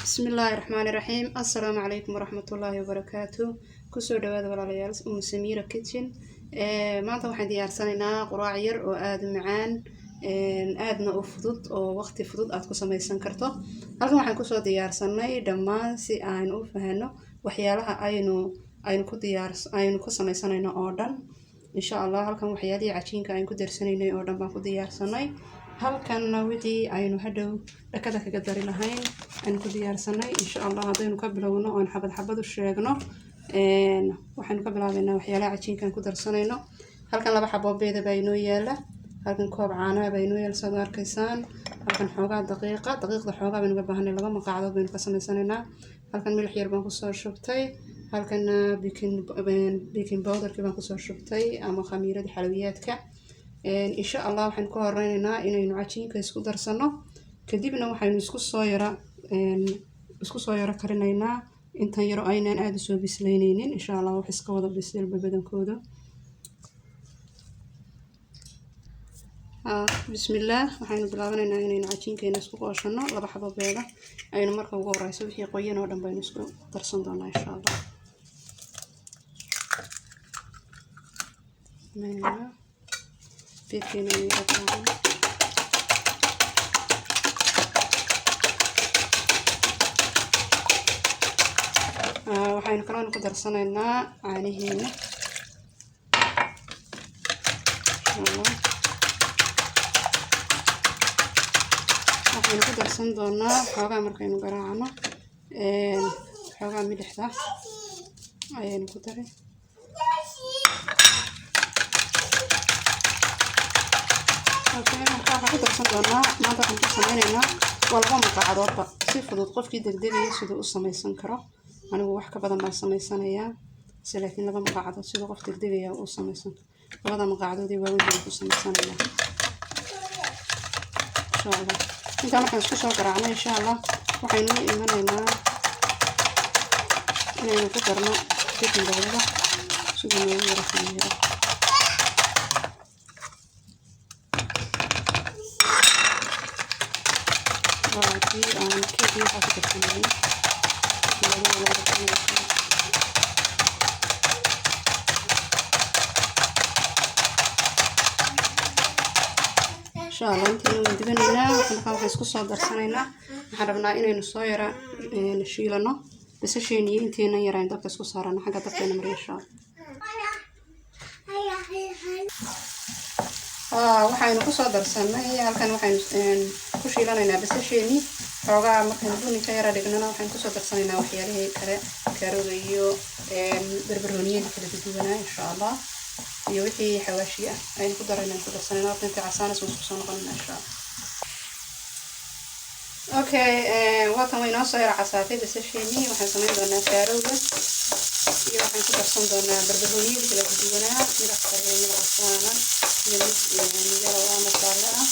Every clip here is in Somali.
بسم الله الرحمن الرحيم. السلام عليكم ورحمة الله وبركاته. كسر دواد ولا ليال سميرة كيتشن. ما أنت واحد يارسنا قراعير وآد معان آدنا أفضل أو وقت فضل أتكسر ما يسنكرته. هلكم واحد كسر ديارسنا دمان سي عين أفهنا وحيالها عينو كديارس عينو كسر ما يسنينا أردن إن شاء الله. هلكم وحيالي عشين كعين كدرسنين أردن ما كديارسنا. halkan wixii aynu hadhow dhakada kaga dari lahayn aan ku diyaarsanay insha Allah hadaynu ka bilowno oo xabad u sheegno waxaanu ka bilaabaynaa waxyaalaha cajiinkan ku darsanayno. halkan laba xabo beeda baa inoo yaala, halkan koob caano baa inoo yaala soo arkaysaan, halkan xoogaa daqiiqda xoogaa baynu uga baahanay laba maqaacdood baynu ka samaysanaynaa. halkan milix yar baan ku soo shubtay, halkan baking powder baan ku soo shubtay ama khamiirada xalwiyaadka. إن شاء الله وحن كورينا إنه عجين كيسكو درسنا كديبنا وحن اسكو صايرة كرنينا إنت يرى أين أنا سو بسلينين إن شاء الله وحسك وضع بسيل ببدن كودا. بسم الله وحن بلغنا إنه عجين كيسكو قاشنا لبا حبة بيضة أين مركب غورة يسوي في قينا ودم بينسكو درسنا إن شاء الله. بيكين ويقطعون waxaynu kaloo ku darsanaynaa caanihiina waxaynu ku darsan doonaa xoogaa markaynu garaacno xoogaa milixda ayaynu ku daray waxaan ku darsan doonaa maanta waxaan ku samaynaynaa waa laba maqaacadoodba si fudud qofkii degdegaya siduu u samaysan karo. anigu wax ka badan baan samaysanayaa laakiin laba maqaacadood siduu qof degdegaya u samaysan labada maqaacadood ee waaweyn baan ku samaysanayaa insha Allah. intaan markaan isku soo garaacno insha Allah waxaynu u imanaynaa inaynu ku darno baking powder siduu noogu yara khamiiro. aan keedii waxaa ku darsanayay insha Allah. intaynu dibanaynaa waxaan isku soo darsanaynaa. waxaan rabnaa inaynu soo yara shiilano basasheena iyo inteena yaraan dabka isku saarano xagga dabkeena mariyo insha Allah. waxaynu ku soo darsanay halkan waxaynu ku shiilanaynaa basasheeni xoogaa markaynu buni ka yara dhignana waxaan ku soo darsanaynaa waxyaalihii kale kaarooda iyo barbarooniyada kala duwanaa insha Allah iyo wixii xawaashi ah aynu ku daraynaa ku darsanaynaa inta casaanas isku soo noqonayna insha Allah. okay waatan way noo soo yara casaatay basasheeni waxaan samayn doonaa kaarooda iyo waxaan ku darsan doonaa barbarooniyada kala duwanaa midab kale midab casaan iyo mid yaro oo masala ah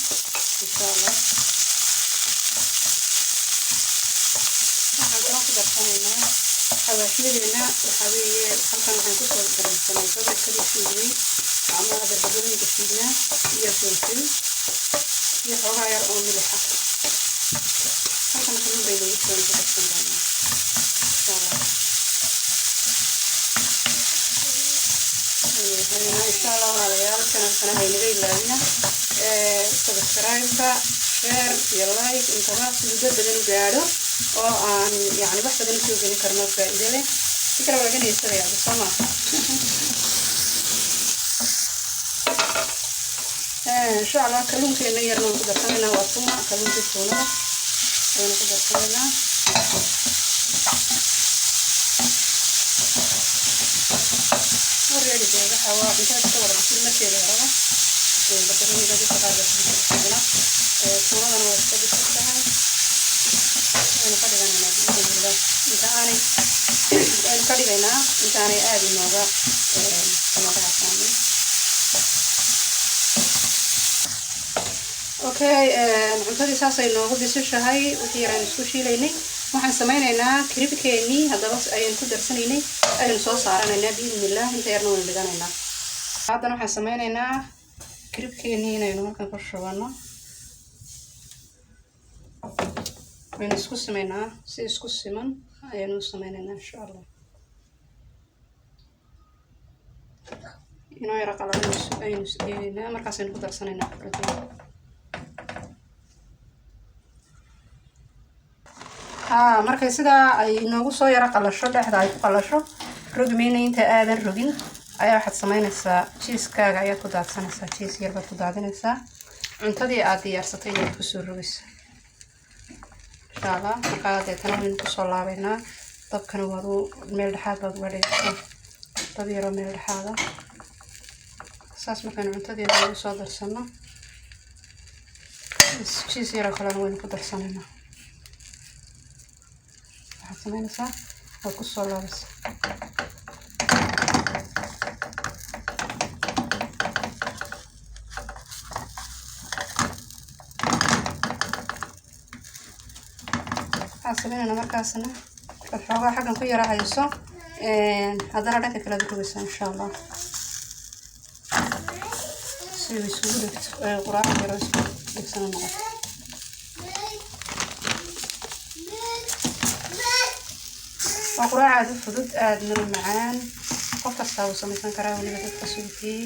insha Allah. حواشينا وحويه halkan waxaan ku soo darsanay badarkii shiiday ama barbarooniga shiidna iyo filfil iyo xoogaa yar oo milix ah. halkan kullu baynu ku soo darsanaa insha Allah. walaalayaal kanalkana haynaga ilaawina subscribe-ka share iyo like intaba si dad badan u gaadho oo aan yani wax badan soo gelin karno faa'iido leh fikra laga neeysanayaa bisama insha Allah. kalluunkeena yarna ku darsanayna waa tuma kalluunka tuna aynu ku darsanayna already waxa waa inta ka wada bisir markeeda hore barbarooniga dadka qaar baa ku darsanayna tunadana waa iska bisirtahay aynu ka dhiganayna inta aanay aad inooga casaanin. okay cuntadii saasay noogu bisishahay wixii yaraan isku shiilaynay. waxaan samaynaynaa kiribkeenii haddaba ayaynu ku darsanaynay ayaynu soo saaranaynaa biidnillah. inta yarna waynu dhiganaynaa. haddana waxaan samaynaynaa kiribkeenii inaynu halkan ku shubano waynu isku sameynaa si isku siman ayaynu sameynaa insha Allah inoo yara qalaleyso ayaynu isdheeynaa markaasaynu ku darsanaynaa khibradda markay sidaa ay inoogu soo yara qalasho dhexda ay ku qalasho rogmayna inta aadan rogin ayaa waxaad samaynaysaa cheese-kaaga ayaad ku daadsanaysaa cheese yar baad ku daadinaysaa cuntadii aad diyaarsatay ayaad kusoo rogaysaa insha Allah markaa deetana waynu kusoo laabaynaa dabkana waad meel dhexaad baad uga dhigaysaa dab yaroo meel dhexaada saas markaynu cuntadii ugu soo darsano cheese yaroo kalena waynu ku darsanaynaa waxaad samaynaysaa waad kusoo laabaysaa سبينا مركزنا الحوار حقا في راح يصو هذا لك كلا دروس إن شاء الله سوي سولك قراءة دروس بسنة مرة وقراءة الفضود من المعان قفت استوى مثلا كراوني بدأت تصوير فيه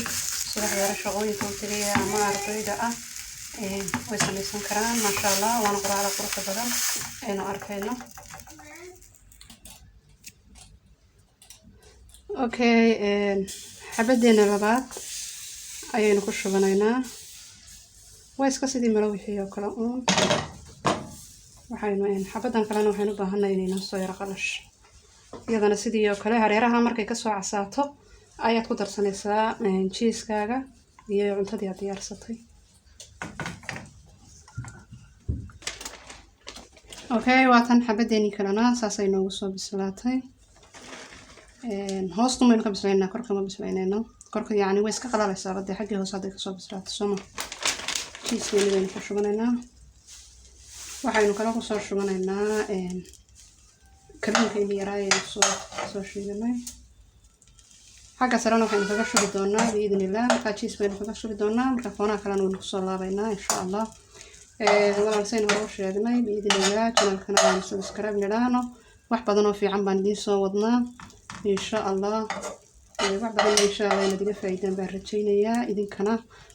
سلاح يرى شغوي توتريا ما أرضي ويسميسون كران ما شاء الله وانا قراءة على قرص بدن aynu arkayno okay xabadeena labaad ayaynu ku shubanaynaa waa iska sidii mala wixii oo kale waxaynu xabadan kalena waxaynu u baahannahay inaynu soo yara qalash iyadana sidii oo kale hareeraha markay ka soo casaato ayaad ku darsanaysaa cheese-kaaga iyo cuntadii aad diyaarsatay okay waatan xabadeeni kalena saasay noogu soo bislaatay hoostu maynu ka bislaynaa korka ma bislaynayno korka yacni way iska qalalaysaa badee xaggii hoose hadday kasoo bislaato sooma cheese-keeni baynu ku shubanaynaa waxaynu kala kusoo shubanaynaa kaluunkeeni yaraa ayaynu soo shiidanay xagga sarena waxaynu kaga shubi doonaa biidni illah markaa cheese baynu kaga shubi doonaa marka koonaha kalena waynu kusoo laabaynaa insha Allah walaalseen hore u sheegnay biidinillah channelkana aan subscribe nidhaahno wax badan oo fiican baan idiin soo wadnaa insha Allah wax badan insha Allah inaad iga faa'iidaan baan rajaynayaa idinkana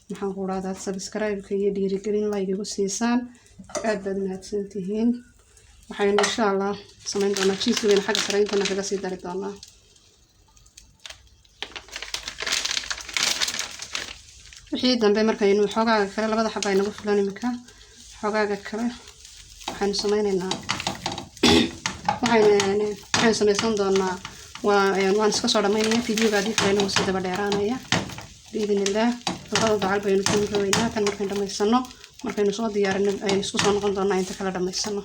maxaan ku raadad subscribe-ka iyo dhiirigelin like igu siisaan aad baad mahadsantihiin waxaynu insha Allah samayn doonaa cheese-keena xagga sare intana kaga sii dari doonaa wixii dambe markaynu xogaaga kale labada xabba ay nagu filan imika xogaaga kale waxaynu sameynaynaa waxaynu samaysan doonaa waan iska soo dhammaynaya videoga haddii kale inagu sii daba dheeraanaya biidinillah labada dacal baynu ku rabaynaa kan markaynu dhammaysano markaynu soo diyaarino ayaynu isku soo noqon doonaa inta kale dhammaysano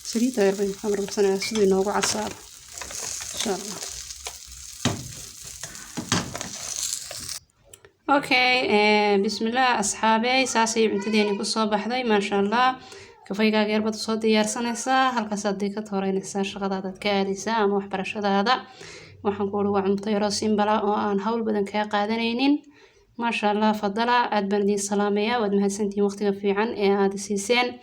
سريتا يربي خمر بسنة سوي نوع عصار إن شاء الله. أوكي بسم الله أصحابي ساسي عندي كصوب حذي ما شاء الله كفاية غير بتصود ديار سنة هل كصديقة تورين شغلة كارثة أما وحبرش هذا وحنقول وعم طيرة سيمبلا وأن هول بدن كقادنين ما شاء الله فضلا أدبندي سلامية ودمها سنتي مختلف في عن هذا السيسين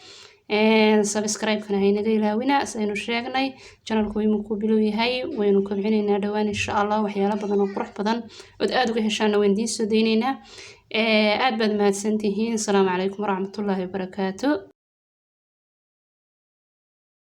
سبسكرايب كنا هينا إلهونا سينو شاقناي channelku waynu ku bilow yahay waynu kabcinayna dhawaan insha Allah waxyaalo badan oo qurux badan oo aad uga heshaan waan diin soo deynayna aad baad mahadsantihiin. Assalaamu calaykum waraxmatullaahi wabarakaatuh.